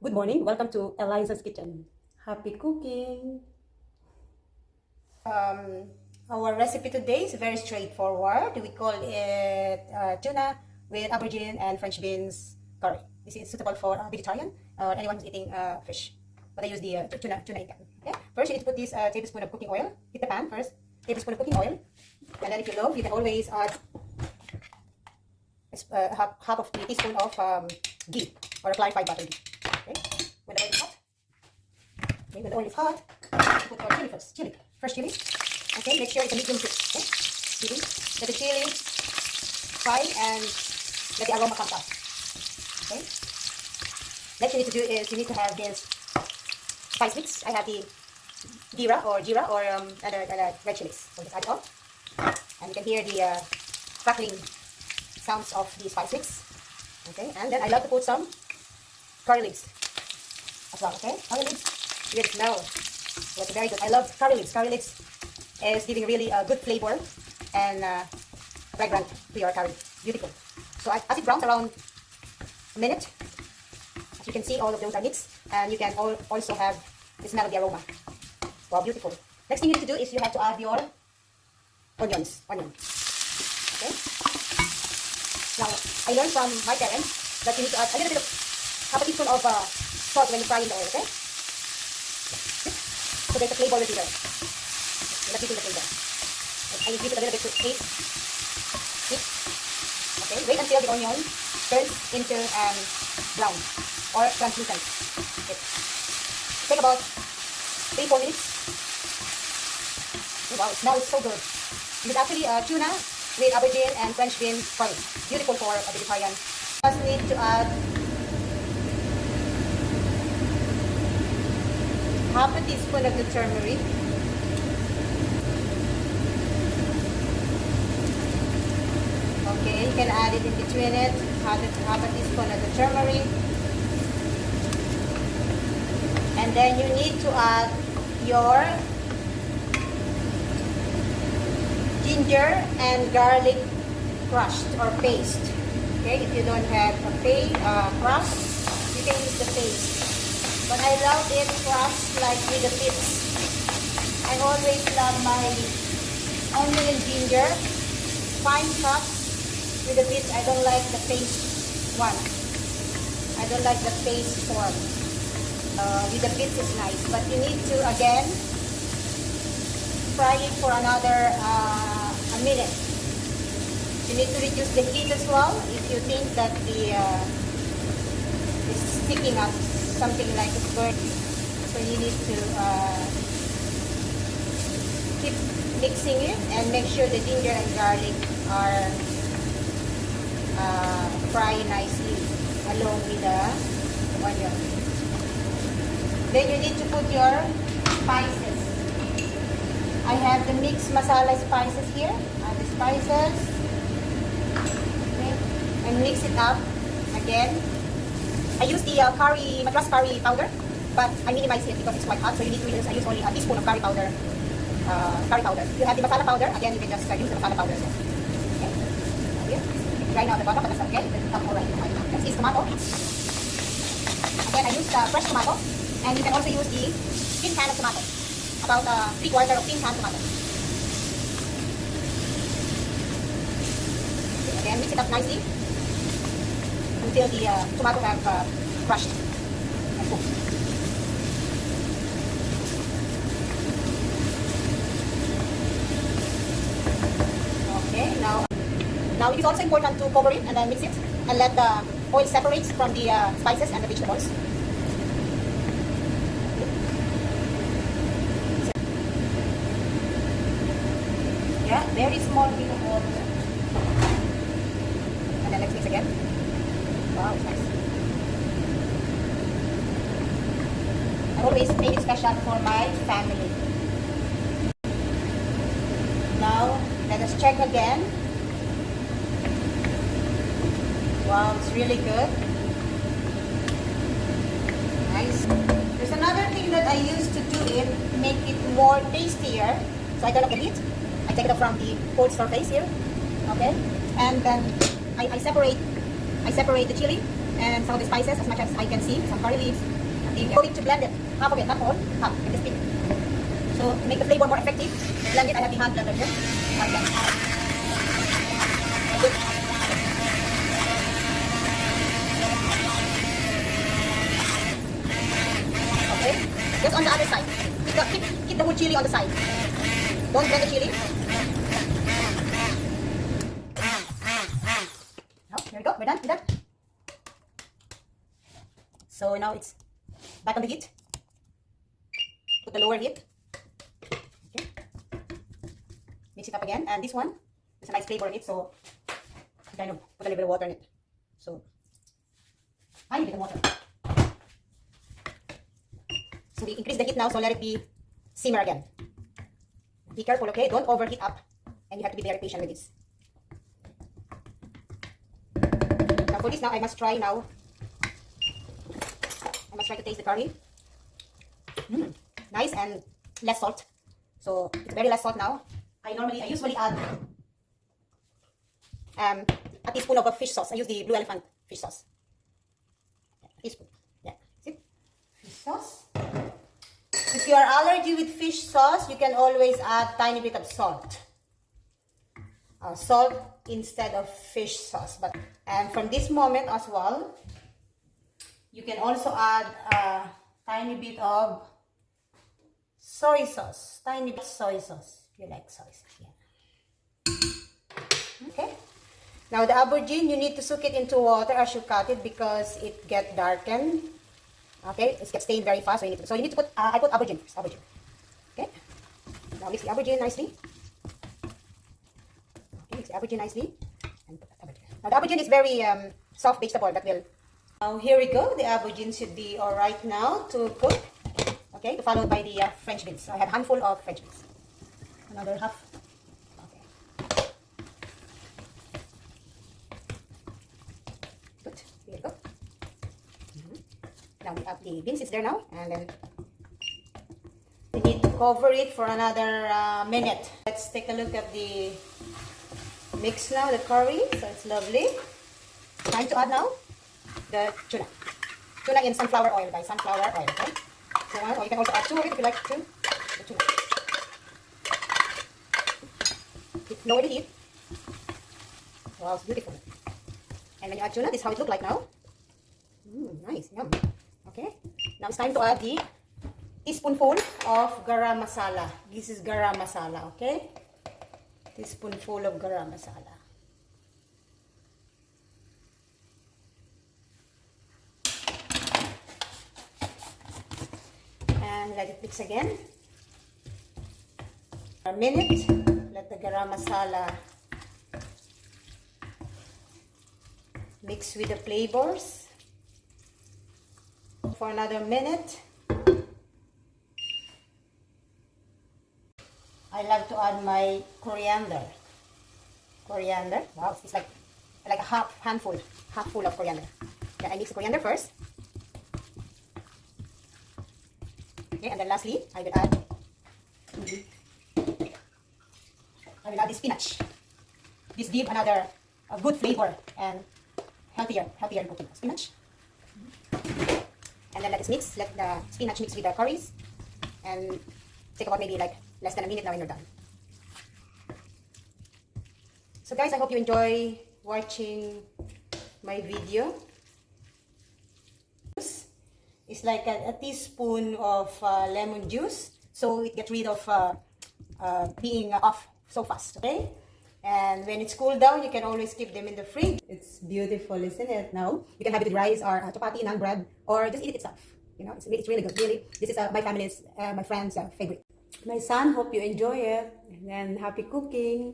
Good morning. Welcome to Eliza's Kitchen. Happy cooking. Our recipe today is very straightforward. We call it tuna with aubergine and French beans curry. This is suitable for a vegetarian or anyone who's eating fish. But I use the tuna in can. Okay? First, you need to put this tablespoon of cooking oil. Heat the pan first. Tablespoon of cooking oil. And then if you love, you can always add half of the teaspoon of ghee or a clarified butter ghee. Okay? When the oil is hot. Okay, when the oil is hot, put your chili first. First chili. Okay, make sure it's a medium heat. Okay? Chili. Let the chili fry and let the aroma come out. Okay? Next you need to do is you need to have this spice mix. I have the jira or other red chilies. So just add it all. And you can hear the crackling sounds of the spice mix. Okay, and then I love to put some curry leaves as well. Okay, curry leaves, good smell. That's very good. I love curry leaves. Curry leaves is giving really a good flavor and fragrant to your curry. Beautiful. So as it browns around a minute, as you can see, all of those are mixed, and you can also have the smell of the aroma. Wow, beautiful. Next thing you need to do is you have to add your onion. Okay. Now, I learned from my parents that you need to add a little bit of half a teaspoon of salt when you fry in the oil, okay? So there's a flavor will be there. You're not using the flavor. I increase it a little bit to 8. Okay, wait until the onion turns into brown or translucent. Okay. Take about 3-4 minutes. Oh, wow, it smells so good. This is actually tuna with aubergine and French bean curry. Beautiful for a vegetarian. Just need to add half a teaspoon of the turmeric. Okay, you can add it in between it. Half a teaspoon of the turmeric. And then you need to add your ginger and garlic crushed or paste. Okay, if you don't have a crushed, you can use the paste. But I love it crushed like with the bits. I always love my onion and ginger fine cut with the bits. I don't like the paste one. I don't like the paste form. With the bits is nice, but you need to again fry it for another a minute. You need to reduce the heat as well if you think that it's sticking up something like it's burnt. So you need to keep mixing it and make sure the ginger and garlic are fried nicely along with the onion. Then you need to put your spices. I have the mixed masala spices here. The spices. Okay. And mix it up again. I use the Madras curry powder, but I minimize it because it's quite hot. So you need to use. I use only a teaspoon of curry powder. If you have the masala powder, again you can just use the masala powder. Okay. Okay. Dry now the bottom, but that's okay. The top alright. Next is tomato. Again, I use fresh tomato, and you can also use the tin can of tomato. About 3/4 of tin can tomato. Okay, again, mix it up nicely until the tomato have crushed and cooked. Okay, now it is also important to cover it and then mix it and let the oil separate from the spices and the vegetables. Yeah, very small bit of water. And then let's mix again. Wow, it's nice. I always make it special for my family. Now, let us check again. Wow, it's really good. Nice. There's another thing that I used to do it, make it more tastier. So I don't look at it. I take it up from the cold surface here, okay, and then I separate the chili and some of the spices as much as I can see, some curry leaves. I'm going to blend it, half of it, not all, half, like this big. So to make the flavor more effective, blend it. I have the hand blender here. Okay, just on the other side. Keep the wood chili on the side. Don't blend the chili. Oh, here we go. We're done. We're done. So now it's back on the heat. Put the lower heat. Okay. Mix it up again. And this one, there's a nice flavor in it. So kind of put a little bit of water in it. So tiny bit of water. So we increase the heat now. So let it be simmer again. Be careful, okay? Don't overheat up. And you have to be very patient with this. Now for this now, I must try now. I must try to taste the curry. Nice and less salt. So it's very less salt now. I usually add a teaspoon of a fish sauce. I use the Blue Elephant fish sauce. A teaspoon. Yeah. See? Fish sauce. If you are allergic with fish sauce, you can always add tiny bit of salt. Salt instead of fish sauce. And from this moment as well, you can also add a tiny bit of soy sauce. Tiny bit of soy sauce. If you like soy sauce. Yeah. Okay. Now the aubergine, you need to soak it into water as you cut it because it gets darkened. Okay, it gets stained very fast. So you need to put. I put aubergine first. Aubergine. Okay. Now mix the aubergine nicely. Okay, mix the aubergine nicely. And put the aubergine. Now the aubergine is very soft vegetable that will. Now here we go. The aubergine should be all right now to cook. Okay, followed by the French beans. So I have a handful of French beans. Another half. Okay. Good. Here we go. Now we have the beans is there now, and then we need to cover it for another minute. Let's take a look at the mix now, the curry. So it's lovely. Time to add now the tuna. Tuna in sunflower oil, guys. Sunflower oil, okay? So, or you can also add two of it if you like to. The tuna. Lower the heat. Wow, it's beautiful. And when you add tuna, this is how it looks like now. Nice, yum. Okay, now it's time to add the teaspoonful of garam masala. This is garam masala, okay? Teaspoonful of garam masala. And let it mix again. A minute, let the garam masala mix with the flavors. For another minute. I love to add my coriander. Coriander. Wow, it's like a half full of coriander. Yeah, I mix the coriander first. Okay, and then lastly, I will add the spinach. This gives another good flavor and healthier cooking. Spinach. And then let it mix. Let the spinach mix with the curries. And take about maybe like less than a minute now when you're done. So guys, I hope you enjoy watching my video. It's like a teaspoon of lemon juice. So it gets rid of being off so fast, okay? And when it's cooled down, you can always keep them in the fridge. It's beautiful, isn't it? Now, you can have it with rice or chapati, naan bread, or just eat it itself. You know, it's really good. Really, this is my family's, my friend's favorite. My son, hope you enjoy it. And happy cooking.